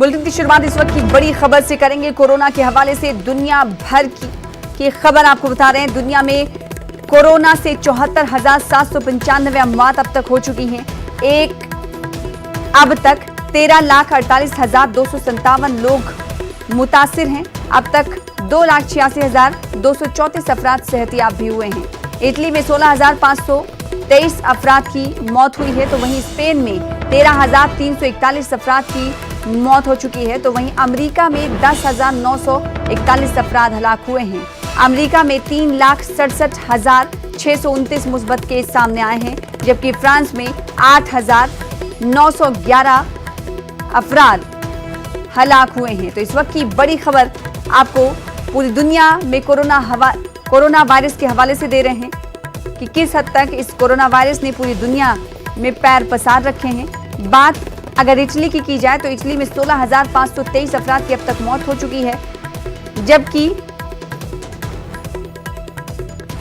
Bulletin की शुरुआत इस वक्त की बड़ी खबर से करेंगे। कोरोना के हवाले से दुनिया भर की खबर आपको बता रहे हैं। दुनिया में कोरोना से 74,795 अमवात अब तक हो चुकी हैं। अब तक 13,48,257 लोग मुतासिर हैं। अब तक 2,86,234 अफराद सेहतियाब भी हुए हैं। इटली में 16,523 अफराद की मौत हुई है, तो वहीं स्पेन में 13,341 अफराद की मौत हो चुकी है। तो वहीं अमेरिका में 10,941 अफराद हलाक हुए हैं। अमेरिका में 3,67,629 मुस्बत केस सामने आए हैं, जबकि फ्रांस में 8,911 अफराद हलाक हुए हैं। तो इस वक्त की बड़ी खबर आपको पूरी दुनिया में कोरोना वायरस के हवाले से दे रहे हैं कि किस हद तक इस कोरोना वायरस ने पूरी दुनिया में पैर पसार रखे हैं। बात अगर इटली की जाए तो इटली में 16,523 अफराद की अब तक मौत हो चुकी है, जबकि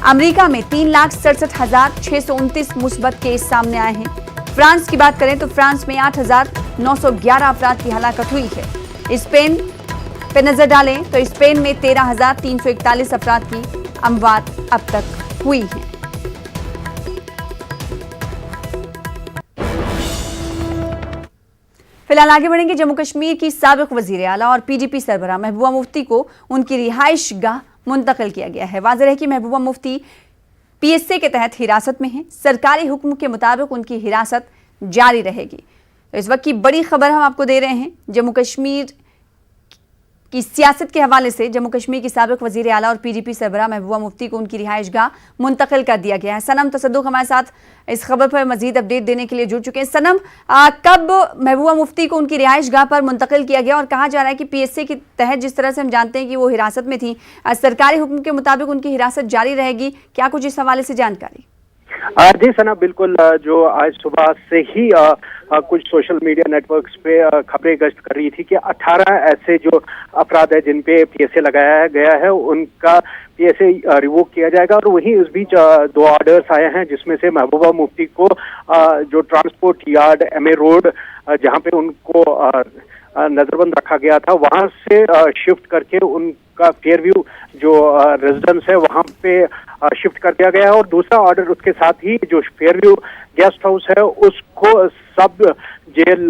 अमेरिका में 3,67,629 मुस्बत केस सामने आए हैं। फ्रांस की बात करें तो फ्रांस में 8,911 अफराद की हलाकत हुई है। स्पेन पे नजर डालें तो स्पेन में 13,341 अफराद की अमवात अब तक हुई है। फिलहाल आगे बढ़ेंगे। जम्मू कश्मीर की साबिक वजीर आला और पीडीपी सरबराह महबूबा मुफ्ती को उनकी रिहाइश गाह मुंतकिल किया गया है। वाज़ेह है कि महबूबा मुफ्ती पीएसए के तहत हिरासत में हैं। सरकारी हुक्म के मुताबिक उनकी हिरासत जारी रहेगी। तो इस वक्त की बड़ी खबर हम आपको दे रहे हैं जम्मू कश्मीर की सियासत के हवाले से। जम्मू कश्मीर की साबिक वजीर आला और पीडीपी सरबराह महबूबा मुफ्ती को उनकी रिहाइश गाह मुंतकिल कर दिया गया है। सनम तसद्दुक हमारे साथ इस खबर पर मजीद अपडेट देने के लिए जुड़ चुके हैं। सनम, कब महबूबा मुफ्ती को उनकी रिहाइश गाह पर मुंतकिल किया गया और कहा जा रहा है कि पीएसए के तहत जिस तरह से हम जानते हैं कि वो हिरासत में थी, सरकारी हुक्म के मुताबिक उनकी हिरासत जारी रहेगी, क्या कुछ इस हवाले से जानकारी? जी सना, बिल्कुल। जो आज सुबह से ही कुछ सोशल मीडिया नेटवर्क्स पे खबरें गश्त कर रही थी कि 18 ऐसे जो अफराद है जिन पे पीएसए लगाया गया है उनका पीएसए रिवोक किया जाएगा। और वहीं इस बीच 2 ऑर्डर्स आए हैं, जिसमें से महबूबा मुफ्ती को जो ट्रांसपोर्ट यार्ड एमए रोड जहां पे उनको नजरबंद रखा गया था वहां से शिफ्ट करके उनका फेयरव्यू जो रेजिडेंस है वहां पे शिफ्ट कर दिया गया है। और दूसरा ऑर्डर उसके साथ ही जो फेयरव्यू गेस्ट हाउस है उसको सब जेल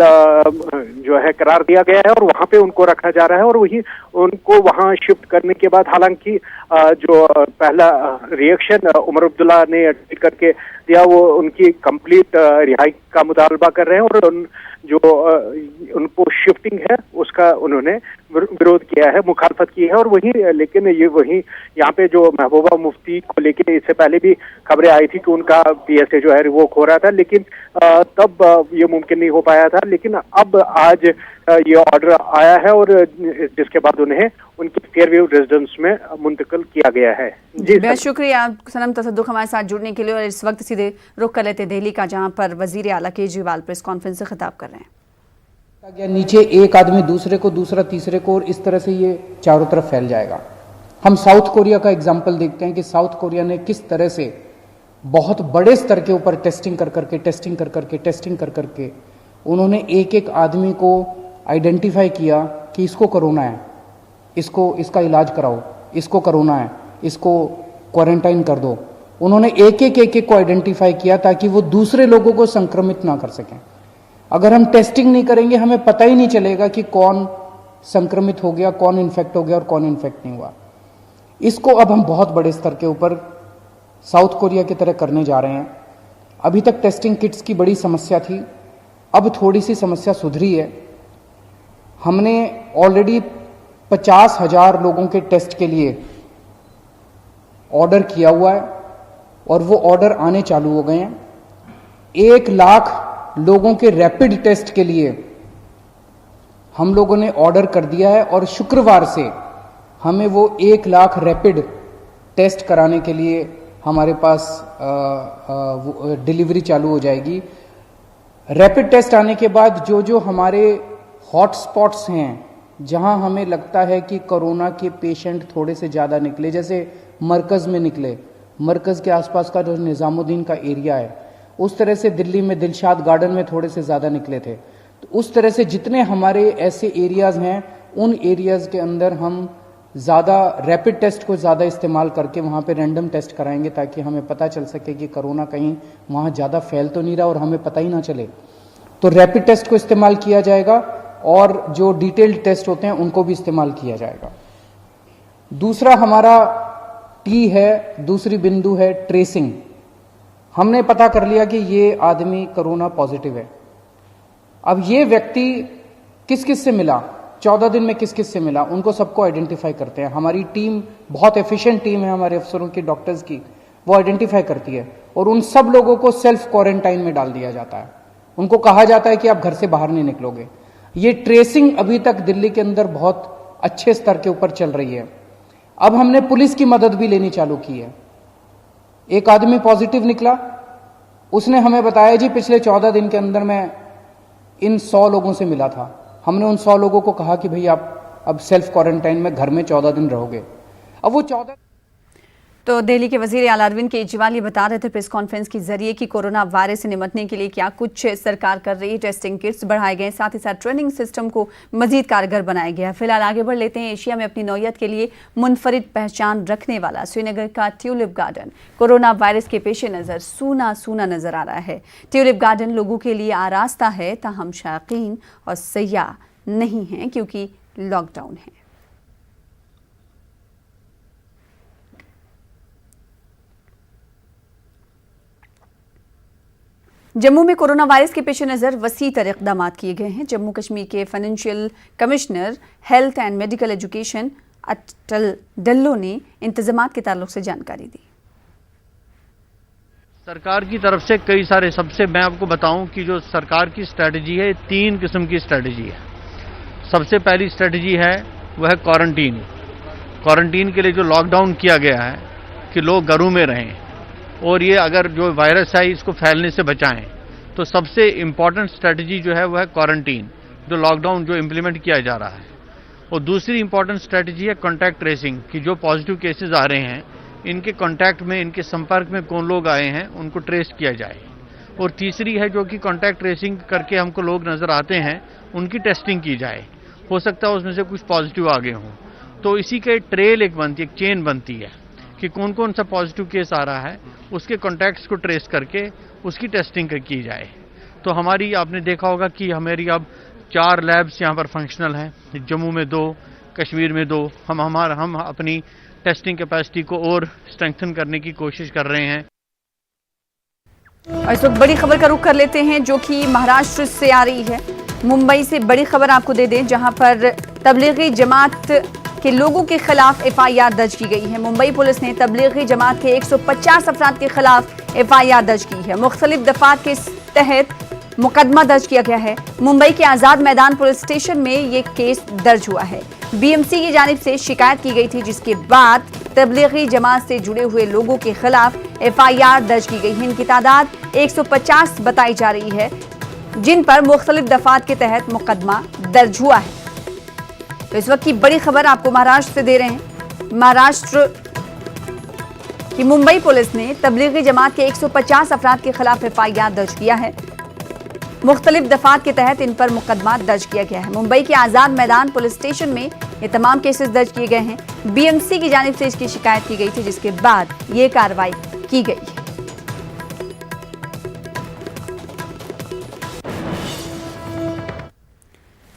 जो है करार दिया गया है और वहां पे उनको रखा जा रहा है। और वही उनको वहां शिफ्ट करने के बाद हालांकि जो पहला रिएक्शन उमर अब्दुल्ला ने ट्वीट करके दिया वो उनकी कंप्लीट रिहाई का मुतालबा कर रहे हैं और जो उनको शिफ्टिंग है उसका उन्होंने विरोध किया है, मुखालफत की है। और लेकिन यहाँ पे जो महबूबा मुफ्ती को लेके इससे पहले भी खबरें आई थी कि उनका पीएसए जो है रिवोक हो रहा था, लेकिन तब ये मुमकिन नहीं हो पाया था। लेकिन अब आज ये ऑर्डर आया है और जिसके बाद उन्हें उनके फेयरव्यू रेजिडेंस में मुंतकिल किया गया है। जी बहुत शुक्रिया सनम तसद्दुक हमारे साथ जुड़ने के लिए। और इस वक्त सीधे रुख कर लेते दिल्ली का, जहां पर वजीर आला केजरीवाल प्रेस कॉन्फ्रेंस से खिताब कर रहे हैं। नीचे एक आदमी दूसरे को, दूसरा तीसरे को, और इस तरह से ये चारों तरफ फैल जाएगा। हम साउथ कोरिया का एग्जाम्पल देखते हैं कि साउथ कोरिया ने किस तरह से बहुत बड़े स्तर के ऊपर टेस्टिंग कर करके उन्होंने एक आदमी को आइडेंटिफाई किया कि इसको कोरोना है, इसका इलाज कराओ, इसको कोरोना है, इसको क्वारंटाइन कर दो। उन्होंने एक को आइडेंटिफाई किया ताकि वो दूसरे लोगों को संक्रमित ना कर सकें। अगर हम टेस्टिंग नहीं करेंगे हमें पता ही नहीं चलेगा कि कौन संक्रमित हो गया, कौन इन्फेक्ट हो गया और कौन इन्फेक्ट नहीं हुआ। इसको अब हम बहुत बड़े स्तर के ऊपर साउथ कोरिया की तरह करने जा रहे हैं। अभी तक टेस्टिंग किट्स की बड़ी समस्या थी, अब थोड़ी सी समस्या सुधरी है। हमने ऑलरेडी 50,000 लोगों के टेस्ट के लिए ऑर्डर किया हुआ है और वो ऑर्डर आने चालू हो गए हैं। 1 लाख लोगों के रैपिड टेस्ट के लिए हम लोगों ने ऑर्डर कर दिया है और शुक्रवार से हमें वो 1 लाख रैपिड टेस्ट कराने के लिए हमारे पास डिलीवरी चालू हो जाएगी। रैपिड टेस्ट आने के बाद जो हमारे हॉटस्पॉट्स हैं, जहां हमें लगता है कि कोरोना के पेशेंट थोड़े से ज़्यादा निकले, जैसे मरकज़ में निकले, मरकज़ के आसपास का जो निज़ामुद्दीन का एरिया है, उस तरह से दिल्ली में दिलशाद गार्डन में थोड़े से ज़्यादा निकले थे, तो उस तरह से जितने हमारे ऐसे एरियाज हैं उन एरियाज के अंदर हम ज़्यादा रैपिड टेस्ट को ज़्यादा इस्तेमाल करके वहाँ पे रैंडम टेस्ट कराएंगे ताकि हमें पता चल सके कि कोरोना कहीं वहाँ ज़्यादा फैल तो नहीं रहा और हमें पता ही ना चले। तो रैपिड टेस्ट को इस्तेमाल किया जाएगा और जो डिटेल्ड टेस्ट होते हैं उनको भी इस्तेमाल किया जाएगा। दूसरा हमारा दूसरी बिंदु है ट्रेसिंग। हमने पता कर लिया कि ये आदमी कोरोना पॉजिटिव है। अब ये व्यक्ति किस किस से मिला, 14 दिन में किस किस से मिला, उनको सबको आइडेंटिफाई करते हैं। हमारी टीम बहुत एफिशिएंट टीम है, हमारे अफसरों की, डॉक्टर्स की, वो आइडेंटिफाई करती है और उन सब लोगों को सेल्फ क्वारंटाइन में डाल दिया जाता है। उनको कहा जाता है कि आप घर से बाहर नहीं निकलोगे। ये ट्रेसिंग अभी तक दिल्ली के अंदर बहुत अच्छे स्तर के ऊपर चल रही है। अब हमने पुलिस की मदद भी लेनी चालू की है। एक आदमी पॉजिटिव निकला, उसने हमें बताया जी पिछले 14 दिन के अंदर मैं इन 100 लोगों से मिला था। हमने उन 100 लोगों को कहा कि भाई आप अब सेल्फ क्वारंटाइन में घर में 14 दिन रहोगे। अब वो 14। तो दिल्ली के वजीर आला अरविंद केजरीवाल ये बता रहे थे प्रेस कॉन्फ्रेंस के जरिए कि कोरोना वायरस से निपटने के लिए क्या कुछ सरकार कर रही है। टेस्टिंग किट्स बढ़ाए गए, साथ ही साथ ट्रेनिंग सिस्टम को मजीद कारगर बनाया गया। फिलहाल आगे बढ़ लेते हैं। एशिया में अपनी नौयत के लिए मुनफरिद पहचान रखने वाला श्रीनगर का ट्यूलिप गार्डन कोरोना वायरस के पेश नज़र सूना सूना नजर आ रहा है। ट्यूलिप गार्डन लोगों के लिए आरास्ता है, ताहम शायकीन और सयाह नहीं है क्योंकि लॉकडाउन है। जम्मू में कोरोना वायरस के पेश नज़र वसी तर इक़दाम किए गए हैं। जम्मू कश्मीर के financial commissioner health and medical education Atal Dulloo ने इंतजामात के ताल्लुक से जानकारी दी। सरकार की तरफ से कई सारे, सबसे मैं आपको बताऊं कि जो सरकार की स्ट्रेटजी है, 3 किस्म की स्ट्रेटजी है। सबसे पहली स्ट्रेटजी है वह है क्वारंटीन। क्वारंटीन के लिए जो लॉकडाउन किया गया है कि लोग घरों में रहें और ये अगर जो वायरस है इसको फैलने से बचाएं, तो सबसे इम्पॉर्टेंट स्ट्रेटजी जो है वह है क्वारंटीन, जो लॉकडाउन जो इम्प्लीमेंट किया जा रहा है। और दूसरी इम्पॉर्टेंट स्ट्रेटजी है कॉन्टैक्ट ट्रेसिंग, कि जो पॉजिटिव केसेस आ रहे हैं इनके कॉन्टैक्ट में, इनके संपर्क में कौन लोग आए हैं उनको ट्रेस किया जाए। और तीसरी है जो कि कॉन्टैक्ट ट्रेसिंग करके हमको लोग नजर आते हैं उनकी टेस्टिंग की जाए। हो सकता है उसमें से कुछ पॉजिटिव आ गए हों, तो इसी के ट्रेल एक चेन बनती है कि कौन कौन सा पॉजिटिव केस आ रहा है, उसके कॉन्टैक्ट्स को ट्रेस करके उसकी टेस्टिंग की जाए। तो हमारी, आपने देखा होगा कि हमारी अब 4 लैब्स यहाँ पर फंक्शनल हैं, जम्मू में 2, कश्मीर में 2। हम अपनी टेस्टिंग कैपेसिटी को और स्ट्रेंथन करने की कोशिश कर रहे हैं। और इस वक्त बड़ी खबर का रुख कर लेते हैं जो कि महाराष्ट्र से आ रही है। मुंबई से बड़ी खबर आपको दे दें, जहां पर तबलीगी जमात के लोगों के खिलाफ FIR दर्ज की गई है। मुंबई पुलिस ने तबलीगी जमात के 150 अफराद के खिलाफ FIR दर्ज की है। मुख्तलिफ दफात के तहत मुकदमा दर्ज किया गया है। मुंबई के आज़ाद मैदान पुलिस स्टेशन में ये केस दर्ज हुआ है। BMC की जानिब से शिकायत की गई थी, जिसके बाद तबलीगी जमात से जुड़े हुए लोगों के खिलाफ FIR दर्ज की गई है। इनकी तादाद 150 बताई जा रही है, जिन पर मुख्तलिफ दफात के तहत मुकदमा दर्ज हुआ है। तो इस वक्त की बड़ी खबर आपको महाराष्ट्र से दे रहे हैं। महाराष्ट्र की मुंबई पुलिस ने तबलीगी जमात के 150 अफराद के खिलाफ FIR दर्ज किया है। मुख्तलिफ दफात के तहत इन पर मुकदमा दर्ज किया गया है। मुंबई के आज़ाद मैदान पुलिस स्टेशन में ये तमाम केसेस दर्ज किए गए हैं। BMC की जानिब से इसकी शिकायत की गई थी, जिसके बाद ये कार्रवाई की गई है।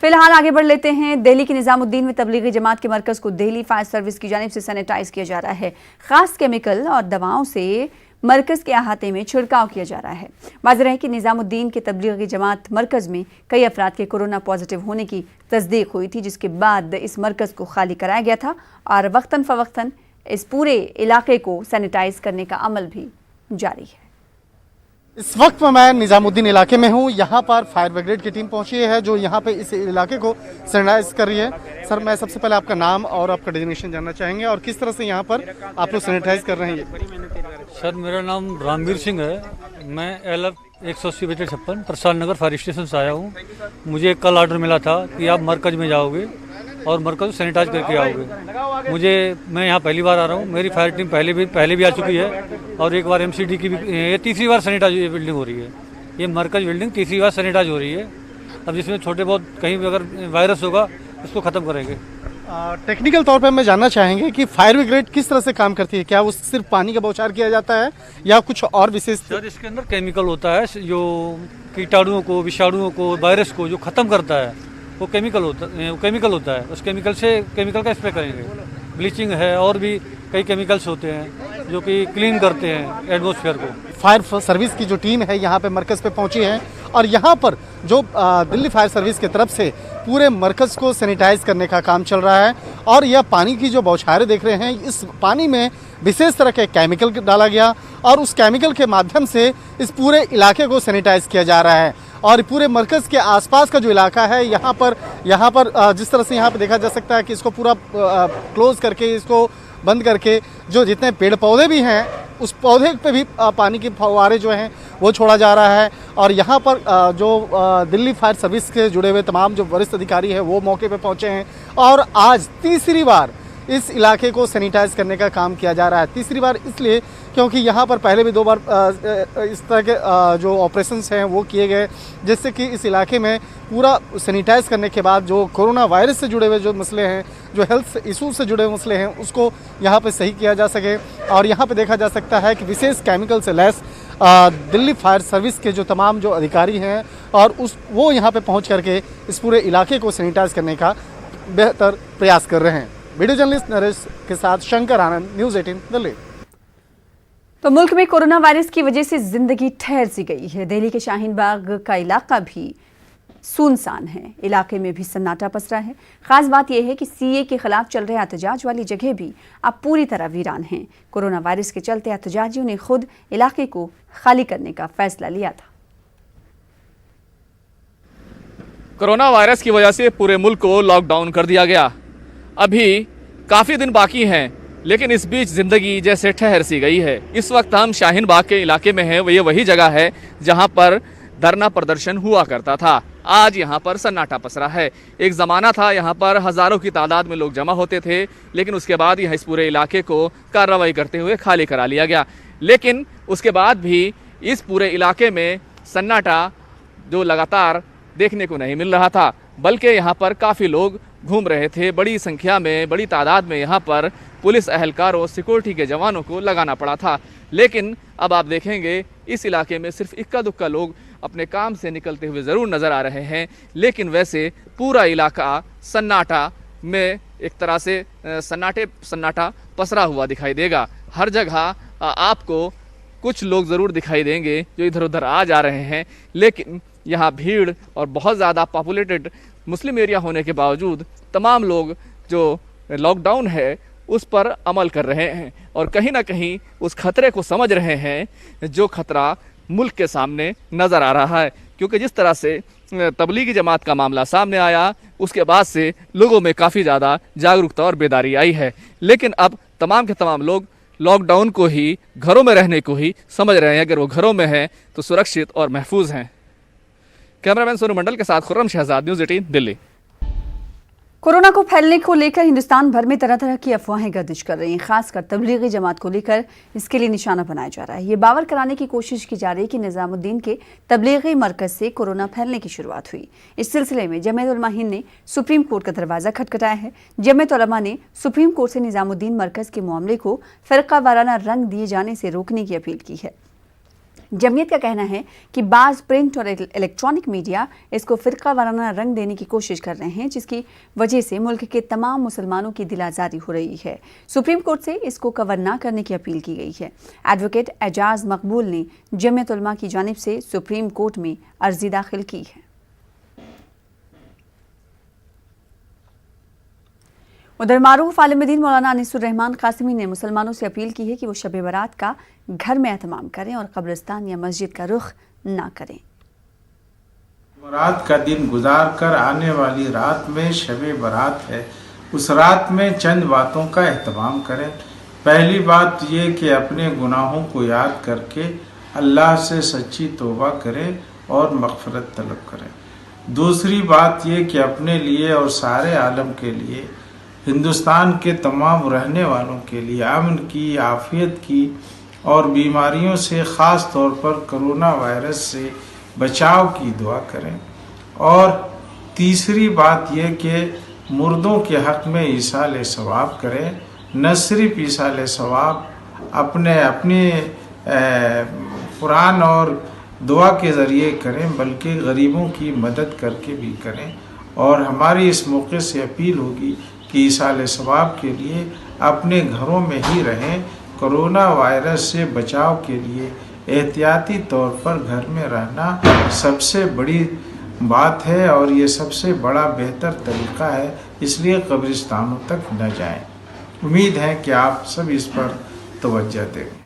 फिलहाल आगे बढ़ लेते हैं। दिल्ली के निजामुद्दीन में तबलीगी जमात के मरकज को दिल्ली फायर सर्विस की जानिब से सैनिटाइज किया जा रहा है। खास केमिकल और दवाओं से मरकज के अहाते में छिड़काव किया जा रहा है। वाज़ेह है कि निजामुद्दीन के तबलीगी जमात मरकज में कई अफराद के कोरोना पॉजिटिव होने की तस्दीक हुई थी, जिसके बाद इस मरकज को खाली कराया गया था और वक्तन फ़वक्तन इस पूरे इलाके को सैनिटाइज करने का अमल भी जारी है। इस वक्त मैं निजामुद्दीन इलाके में हूँ। यहाँ पर फायर ब्रिगेड की टीम पहुंची है जो यहाँ पे इस इलाके को सैनिटाइज कर रही है। सर, मैं सबसे पहले आपका नाम और आपका डेजिग्नेशन जानना चाहेंगे और किस तरह से यहाँ पर आप लोग सैनिटाइज कर रहे हैं। सर, मेरा नाम रामवीर सिंह है। मैं LF 180/56 प्रसाद नगर फायर स्टेशन से आया हूँ। मुझे कल ऑर्डर मिला था कि आप मरकज में जाओगे और मरकज सैनिटाइज करके आओगे। मैं यहाँ पहली बार आ रहा हूँ। मेरी फायर टीम पहले भी आ चुकी है और एक बार MCD की भी, ये तीसरी बार सैनिटाइज बिल्डिंग हो रही है। ये मरकज बिल्डिंग तीसरी बार सैनिटाइज हो रही है अब जिसमें छोटे बहुत कहीं भी अगर वायरस होगा उसको ख़त्म करेंगे। टेक्निकल तौर पे हमें जानना चाहेंगे कि फायर ब्रिगेड किस तरह से काम करती है, क्या वो सिर्फ पानी का बौछार किया जाता है या कुछ और विशेष? सर इसके अंदर केमिकल होता है जो कीटाणुओं को, विषाणुओं को, वायरस को जो ख़त्म करता है वो केमिकल होता है। उस केमिकल का स्प्रे करेंगे। ब्लीचिंग है और भी कई केमिकल्स होते हैं जो कि क्लीन करते हैं एटमॉस्फेयर को। फायर सर्विस की जो टीम है यहाँ पे मरकज़ पे पहुंची है और यहाँ पर जो दिल्ली फायर सर्विस की तरफ से पूरे मरकज़ को सैनिटाइज करने का काम चल रहा है। और यह पानी की जो बौछारें देख रहे हैं, इस पानी में विशेष तरह के केमिकल डाला गया और उस केमिकल के माध्यम से इस पूरे इलाके को सैनिटाइज किया जा रहा है। और पूरे मरकज़ के आसपास का जो इलाका है यहाँ पर जिस तरह से यहाँ पे देखा जा सकता है कि इसको पूरा क्लोज करके, इसको बंद करके, जो जितने पेड़ पौधे भी हैं उस पौधे पे भी पानी की फव्वारे जो हैं वो छोड़ा जा रहा है। और यहाँ पर जो दिल्ली फायर सर्विस के जुड़े हुए तमाम जो वरिष्ठ अधिकारी हैं वो मौके पे पहुँचे हैं और आज तीसरी बार इस इलाके को सैनिटाइज करने का काम किया जा रहा है। तीसरी बार इसलिए क्योंकि यहाँ पर पहले भी 2 बार इस तरह के जो ऑपरेशंस हैं वो किए गए, जिससे कि इस इलाके में पूरा सैनिटाइज करने के बाद जो कोरोना वायरस से जुड़े हुए जो मसले हैं, जो हेल्थ इशूज से जुड़े हुए मसले हैं, उसको यहाँ पे सही किया जा सके। और यहाँ पे देखा जा सकता है कि विशेष केमिकल से लैस दिल्ली फायर सर्विस के जो तमाम जो अधिकारी हैं और वो यहाँ पे पहुँच करके इस पूरे इलाके को सैनिटाइज करने का बेहतर प्रयास कर रहे हैं। वीडियो जर्नलिस्ट नरेश के साथ शंकर आनंद, न्यूज़ 18 दिल्ली। तो मुल्क में कोरोना वायरस की वजह से जिंदगी ठहर सी गई है। दिल्ली के शाहीन बाग का इलाका भी सुनसान है, इलाके में भी सन्नाटा पसरा है। खास बात यह है कि सीए के खिलाफ चल रहे एहतजाज वाली जगह भी अब पूरी तरह वीरान हैं। कोरोना वायरस के चलते एहतजाजियों ने खुद इलाके को खाली करने का फैसला लिया था। कोरोना वायरस की वजह से पूरे मुल्क को लॉकडाउन कर दिया गया। अभी काफ़ी दिन बाकी हैं, लेकिन इस बीच ज़िंदगी जैसे ठहर सी गई है। इस वक्त हम शाहीन बाग के इलाके में हैं। ये वही जगह है जहां पर धरना प्रदर्शन हुआ करता था। आज यहां पर सन्नाटा पसरा है। एक ज़माना था यहां पर हज़ारों की तादाद में लोग जमा होते थे, लेकिन उसके बाद यह इस पूरे इलाके को कार्रवाई करते हुए खाली करा लिया गया। लेकिन उसके बाद भी इस पूरे इलाके में सन्नाटा जो लगातार देखने को नहीं मिल रहा था, बल्कि यहाँ पर काफ़ी लोग घूम रहे थे। बड़ी संख्या में, बड़ी तादाद में यहाँ पर पुलिस एहलकारों, सिक्योरिटी के जवानों को लगाना पड़ा था। लेकिन अब आप देखेंगे इस इलाके में सिर्फ इक्का दुक्का लोग अपने काम से निकलते हुए ज़रूर नज़र आ रहे हैं, लेकिन वैसे पूरा इलाका सन्नाटा में एक तरह से सन्नाटा पसरा हुआ दिखाई देगा। हर जगह आपको कुछ लोग ज़रूर दिखाई देंगे जो इधर उधर आ जा रहे हैं, लेकिन यहाँ भीड़ और बहुत ज़्यादा पॉपुलेटेड मुस्लिम एरिया होने के बावजूद तमाम लोग जो लॉकडाउन है उस पर अमल कर रहे हैं और कहीं ना कहीं उस खतरे को समझ रहे हैं जो खतरा मुल्क के सामने नज़र आ रहा है। क्योंकि जिस तरह से तबलीगी जमात का मामला सामने आया, उसके बाद से लोगों में काफ़ी ज़्यादा जागरूकता और बेदारी आई है। लेकिन अब तमाम के तमाम लोग लॉकडाउन को ही, घरों में रहने को ही समझ रहे हैं। अगर वो घरों में हैं तो सुरक्षित और महफूज हैं। कैमरामैन सोनू मंडल के साथ खुर्रम शहजाद, न्यूज़ 18 दिल्ली। कोरोना को फैलने को लेकर हिंदुस्तान भर में तरह तरह की अफवाहें गर्दिश कर रही हैं। खासकर तबलीगी जमात को लेकर इसके लिए निशाना बनाया जा रहा है। ये बावर कराने की कोशिश की जा रही है कि निजामुद्दीन के तबलीगी मरकज से कोरोना फैलने की शुरुआत हुई। इस सिलसिले में जमीयत उलमा हिंद ने सुप्रीम कोर्ट का दरवाजा खटखटाया है। जमीयत उलमा ने सुप्रीम कोर्ट से निजामुद्दीन मरकज के मामले को फ़िरका वाराना रंग दिए जाने से रोकने की अपील की है। जमीयत का कहना है कि बाज़ प्रिंट और इलेक्ट्रॉनिक मीडिया इसको फ़िरका वाराना रंग देने की कोशिश कर रहे हैं, जिसकी वजह से मुल्क के तमाम मुसलमानों की दिल आज़ारी हो रही है। सुप्रीम कोर्ट से इसको कवर ना करने की अपील की गई है। एडवोकेट एजाज मकबूल ने जमीयत उलमा की जानिब से सुप्रीम कोर्ट में अर्जी दाखिल की है। उधर मारूफ आलिम-ए-दीन मौलाना अनीसुर रहमान कासिमी ने मुसलमानों से अपील की है कि वो शब बारात का घर में एहतमाम करें और कब्रिस्तान या मस्जिद का रुख ना करें। बारात का दिन गुजार कर आने वाली रात में शब बारात है। उस रात में चंद बातों का एहतमाम करें। पहली बात ये कि अपने गुनाहों को याद करके अल्लाह से सच्ची तौबा करें और मग़फ़िरत तलब करें। दूसरी बात ये कि अपने लिए और सारे आलम के लिए, हिंदुस्तान के तमाम रहने वालों के लिए अमन की, आफियत की और बीमारियों से, ख़ास तौर पर कोरोना वायरस से बचाव की दुआ करें। और तीसरी बात यह कि मुर्दों के हक़ में ईसाल सवाब करें, न सिर्फ ईसाल सवाब अपनी कुरान और दुआ के ज़रिए करें, बल्कि गरीबों की मदद करके भी करें। और हमारी इस मौके से अपील होगी कि ईसाल सवाब के लिए अपने घरों में ही रहें। कोरोना वायरस से बचाव के लिए एहतियाती तौर पर घर में रहना सबसे बड़ी बात है और ये सबसे बड़ा बेहतर तरीक़ा है, इसलिए कब्रिस्तानों तक न जाएं। उम्मीद है कि आप सब इस पर तवज्जो देंगे।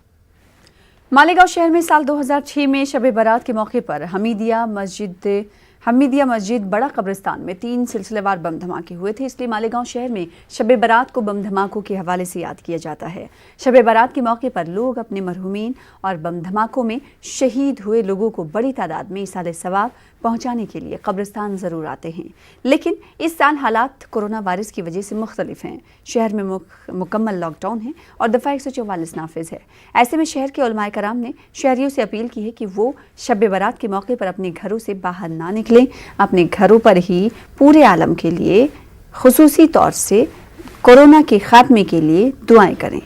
मालेगांव शहर में साल 2006 में शब बारात के मौके पर हमीदिया मस्जिद बड़ा कब्रिस्तान में 3 सिलसिलेवार बम धमाके हुए थे, इसलिए मालेगांव शहर में शब बारात को बम धमाकों के हवाले से याद किया जाता है। शब बारात के मौके पर लोग अपने मरहूमीन और बम धमाकों में शहीद हुए लोगों को बड़ी तादाद में ईसाल सवाब पहुंचाने के लिए कब्रिस्तान ज़रूर आते हैं। लेकिन इस साल हालात कोरोना वायरस की वजह से मुख्तलिफ हैं। शहर में मुकम्मल लॉकडाउन है और दफ़ा 144 नाफिज है। ऐसे में शहर के उलमाए कराम ने शहरियों से अपील की है कि वो शब बारात के मौके पर अपने घरों से बाहर ना निकलें, अपने घरों पर ही पूरे आलम के लिए खुसूसी तौर से कोरोना के खात्मे के लिए दुआएं करें।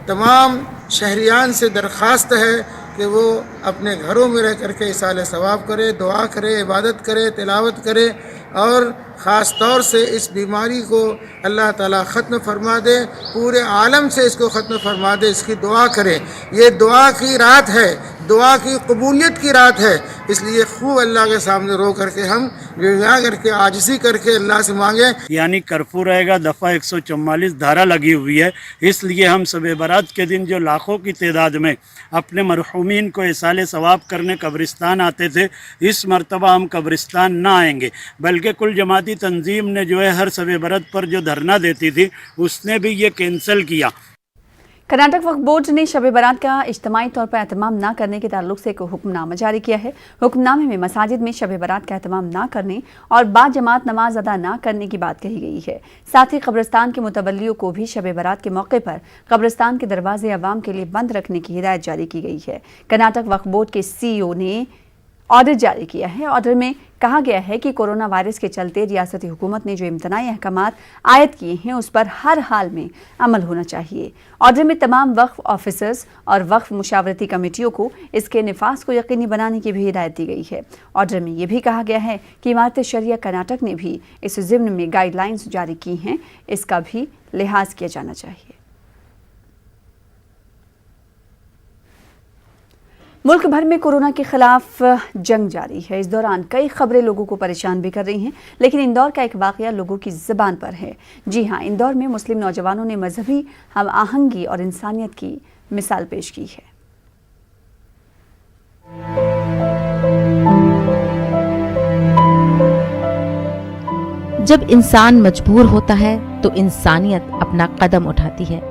तमाम शहरियान से दरख्वास्त है कि वो अपने घरों में रह करके ईसाल सवाब करे, दुआ करे, इबादत करे, तिलावत करे और ख़ास तौर से इस बीमारी को अल्लाह ताला ख़त्म फरमा दे, पूरे आलम से इसको ख़त्म फरमा दे, इसकी दुआ करें। ये दुआ की रात है, दुआ की कबूलियत की रात है, इसलिए खूब अल्लाह के सामने रो करके हम गिड़गिड़ा करके आजिज़ी करके अल्लाह से मांगे। यानी कर्फ्यू रहेगा, दफ़ा 144 धारा लगी हुई है, इसलिए हम शब बारात के दिन जो लाखों की तादाद में अपने मरहूमीन को इसाले सवाब करने कब्रिस्तान आते थे, इस मरतबा हम कब्रिस्तान ना आएंगे, बल्कि कुल जमाती तंजीम ने जो है हर शब बारात पर जो धरना देती थी उसने भी ये कैंसिल किया। कर्नाटक वक्फ बोर्ड ने शब बारात का इज्तिमाई तौर पर एहतमाम न करने के ताल्लुक से एक हुक्मनामा जारी किया है। हुक्मनामे में मसाजिद में शब बारात का एहतमाम न करने और बाद जमात नमाज अदा न करने की बात कही गई है। साथ ही कब्रिस्तान के मुतवल्लियों को भी शब बारात के मौके पर कब्रिस्तान के दरवाजे अवाम के लिए बंद रखने की हिदायत जारी की गई है। कर्नाटक वक्फ बोर्ड के CEO ने ऑर्डर जारी किया है। ऑर्डर में कहा गया है कि कोरोना वायरस के चलते रियासती हुकूमत ने जो इम्तनाई अहकामात आयद किए हैं उस पर हर हाल में अमल होना चाहिए। ऑर्डर में तमाम वक्फ ऑफिसर्स और वक्फ मुशावरती कमेटियों को इसके निफाज को यकीनी बनाने की भी हिदायत दी गई है। ऑर्डर में यह भी कहा गया है कि इमारत शरिया कर्नाटक ने भी इस ज़िम्न में गाइडलाइंस जारी की हैं, इसका भी लिहाज किया जाना चाहिए। मुल्क भर में कोरोना के खिलाफ जंग जारी है। इस दौरान कई खबरें लोगों को परेशान भी कर रही हैं, लेकिन इंदौर का एक वाकया लोगों की ज़बान पर है। जी हां, इंदौर में मुस्लिम नौजवानों ने मजहबी हम आहंगी और इंसानियत की मिसाल पेश की है। जब इंसान मजबूर होता है तो इंसानियत अपना कदम उठाती है।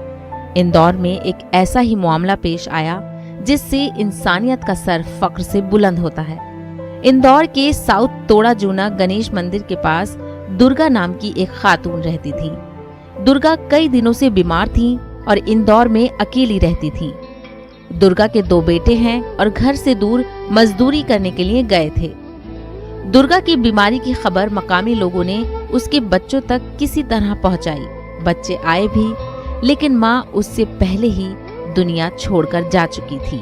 इंदौर में एक ऐसा ही मामला पेश आया जिससे इंसानियत का सर फक्र से बुलंद होता है। इंदौर के साउथ तोड़ा जूना गणेश मंदिर के पास दुर्गा नाम की एक खातून रहती थी। दुर्गा कई दिनों से बीमार थी और इंदौर में अकेली रहती थी। दुर्गा के 2 बेटे हैं और घर से दूर मजदूरी करने के लिए गए थे। दुर्गा की बीमारी की खबर मकामी लोगों ने उसके बच्चों तक किसी तरह पहुंचाई। बच्चे आए भी, लेकिन माँ उससे पहले ही दुनिया छोड़कर जा चुकी थी।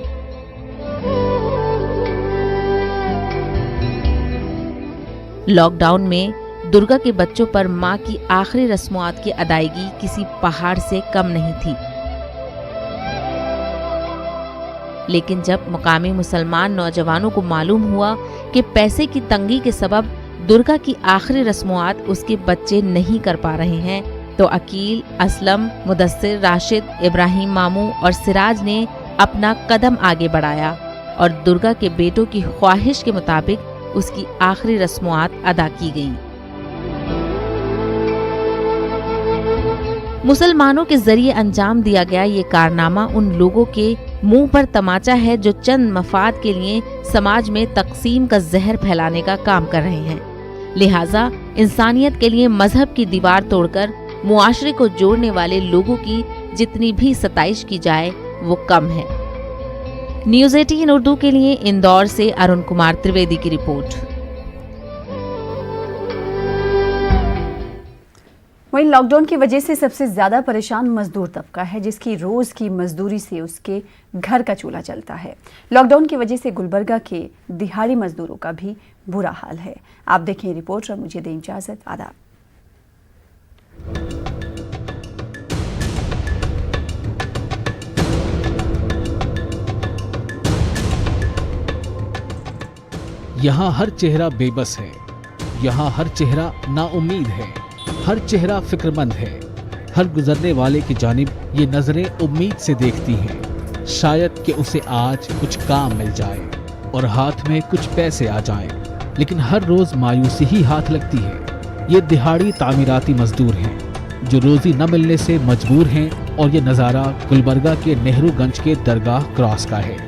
लॉकडाउन में दुर्गा के बच्चों पर मां की आखिरी रस्मात की अदायगी किसी पहाड़ से कम नहीं थी। लेकिन जब मुकामी मुसलमान नौजवानों को मालूम हुआ कि पैसे की तंगी के सबब दुर्गा की आखिरी रस्मात उसके बच्चे नहीं कर पा रहे हैं, तो अकील, असलम, मुदस्सिर, राशिद, इब्राहिम मामू और सिराज ने अपना कदम आगे बढ़ाया और दुर्गा के बेटों की ख्वाहिश के मुताबिक उसकी आखिरी रस्मात अदा की गईं। मुसलमानों के जरिए अंजाम दिया गया ये कारनामा उन लोगों के मुंह पर तमाचा है जो चंद मफाद के लिए समाज में तकसीम का जहर फैलाने का काम कर रहे हैं। लिहाजा इंसानियत के लिए मजहब की दीवार तोड़कर मुआशरे को जोड़ने वाले लोगों की जितनी भी सताइश की जाए वो कम है। न्यूज 18 उर्दू के लिए इंदौर से अरुण कुमार त्रिवेदी की रिपोर्ट। वहीं लॉकडाउन की वजह से सबसे ज्यादा परेशान मजदूर तबका है, जिसकी रोज की मजदूरी से उसके घर का चूल्हा चलता है। लॉकडाउन की वजह से गुलबर्गा के दिहाड़ी मजदूरों का भी बुरा हाल है। आप देखें रिपोर्ट और मुझे दें इजाजत। आदाब। यहाँ हर चेहरा बेबस है, यहाँ हर चेहरा नाउम्मीद है, हर चेहरा फिक्रमंद है। हर गुजरने वाले की जानिब ये नजरें उम्मीद से देखती हैं, शायद कि उसे आज कुछ काम मिल जाए और हाथ में कुछ पैसे आ जाएं। लेकिन हर रोज मायूसी ही हाथ लगती है। ये दिहाड़ी तामीराती मजदूर हैं जो रोजी न मिलने से मजबूर हैं और ये नज़ारा गुलबर्गा के नेहरूगंज के दरगाह क्रॉस का है।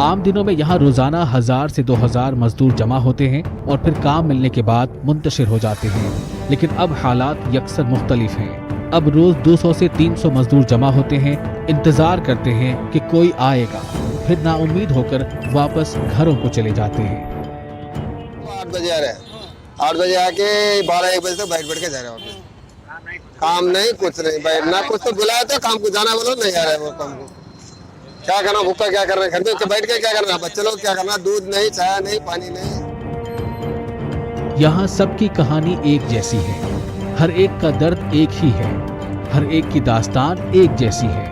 आम दिनों में यहाँ रोजाना 1000 से 2000 मजदूर जमा होते हैं और फिर काम मिलने के बाद मुंतशिर हो जाते हैं। लेकिन अब हालात यकसर मुख्तलिफ हैं। अब रोज 200 से 300 मजदूर जमा होते हैं, इंतजार करते हैं कि कोई आएगा, फिर नाउम्मीद होकर वापस घरों को चले जाते हैं। 8 बजे आ रहे हैं, 8 बजे आके 12-1 बजे तक बैठ के जा रहे हैं। काम नहीं, कुछ नहीं, बैठना कुछ तो बुलाया था, काम को जाना बोलो, नहीं आ रहा है वो काम को। क्या करना, भूखा क्या करना, घर में बैठ के क्या करना, बच्चे लोग क्या करना, दूध नहीं, चाय नहीं, पानी नहीं। यहाँ सबकी कहानी एक जैसी है, हर एक का दर्द एक ही है, हर एक की दास्तान एक जैसी है,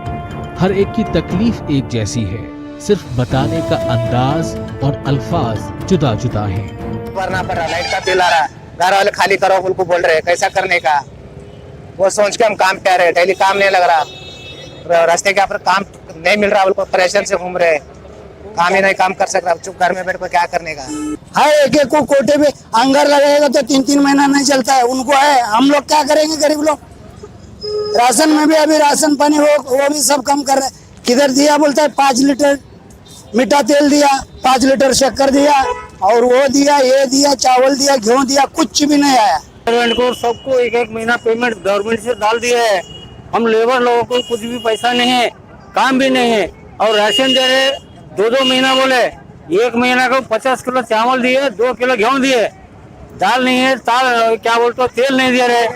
हर एक की तकलीफ एक जैसी है। सिर्फ बताने का अंदाज और अल्फाज जुदा जुदा हैं। भरना पड़ रहा, लाइट का बिल आ रहा, घर वाले खाली करो उनको बोल रहे, कैसा करने का, वो सोच के हम काम कह रहे, डेली काम नहीं लग रहा, रास्ते के ऊपर काम नहीं मिल रहा, उनको परेशान से घूम रहे, काम ही नहीं काम कर सकता, चुप घर में बैठ कर क्या करने का। हर एक को कोटे पे अंगर लगेगा तो 3-3 महीना नहीं चलता है, उनको है, हम लोग क्या करेंगे गरीब लोग। राशन में भी अभी राशन पानी वो भी सब कम कर रहे, किधर दिया बोलता है 5 लीटर मीठा तेल दिया, 5 लीटर शक्कर दिया, और वो दिया, ये दिया, चावल दिया, गेहूँ दिया, कुछ भी नहीं आया। को सबको 1-1 महीना पेमेंट गवर्नमेंट से डाल दिया है, हम लेबर लोगों को कुछ भी पैसा नहीं है, काम भी नहीं है, और राशन दे रहे 2-2 महीना बोले, 1 महीना को 50 किलो चावल दिए, 2 किलो गेहूँ दिए, दाल नहीं है, क्या बोलते हो, तेल नहीं दे रहे,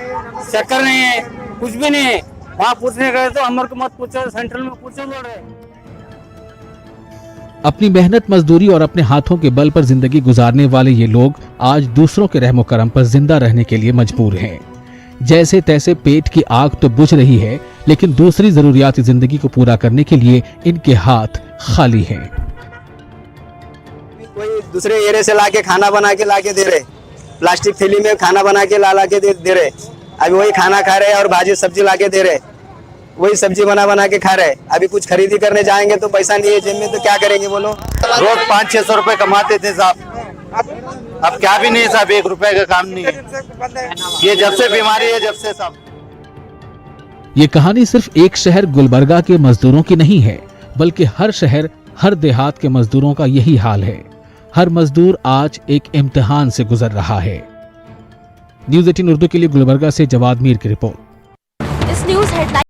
शक्कर नहीं है, कुछ भी नहीं है। वहाँ पूछने गए तो हमारे को मत पूछो, सेंट्रल में पूछो बोल रहे। अपनी मेहनत मजदूरी और अपने हाथों के बल पर जिंदगी गुजारने वाले ये लोग आज दूसरों के रहमो करम पर जिंदा रहने के लिए मजबूर हैं। जैसे तैसे पेट की आग तो बुझ रही है, लेकिन दूसरी जरूरियात जिंदगी को पूरा करने के लिए इनके हाथ खाली हैं। कोई दूसरे एरिया से लाके खाना बना के लाके दे रहे, प्लास्टिक थैली में खाना बना के ला के दे रहे, अभी वही खाना खा रहे और भाजी सब्जी लाके दे रहे, वही सब्जी बना के खा रहे। अभी कुछ खरीदी करने जाएंगे तो पैसा नहीं है जेब में, तो क्या करेंगे बोलो। रोज 500-600 रुपए कमाते थे साहब, अब क्या भी नहीं है साहब, 1 रुपए का काम नहीं है। ये जब से बीमारी है, जब से साहब। ये कहानी सिर्फ एक शहर गुलबर्गा के मजदूरों की नहीं है, बल्कि हर शहर, हर देहात के मजदूरों का यही हाल है। हर मजदूर आज एक इम्तिहान से गुजर रहा है। न्यूज 18 उर्दू के लिए गुलबर्गा से जवाद मीर की रिपोर्ट।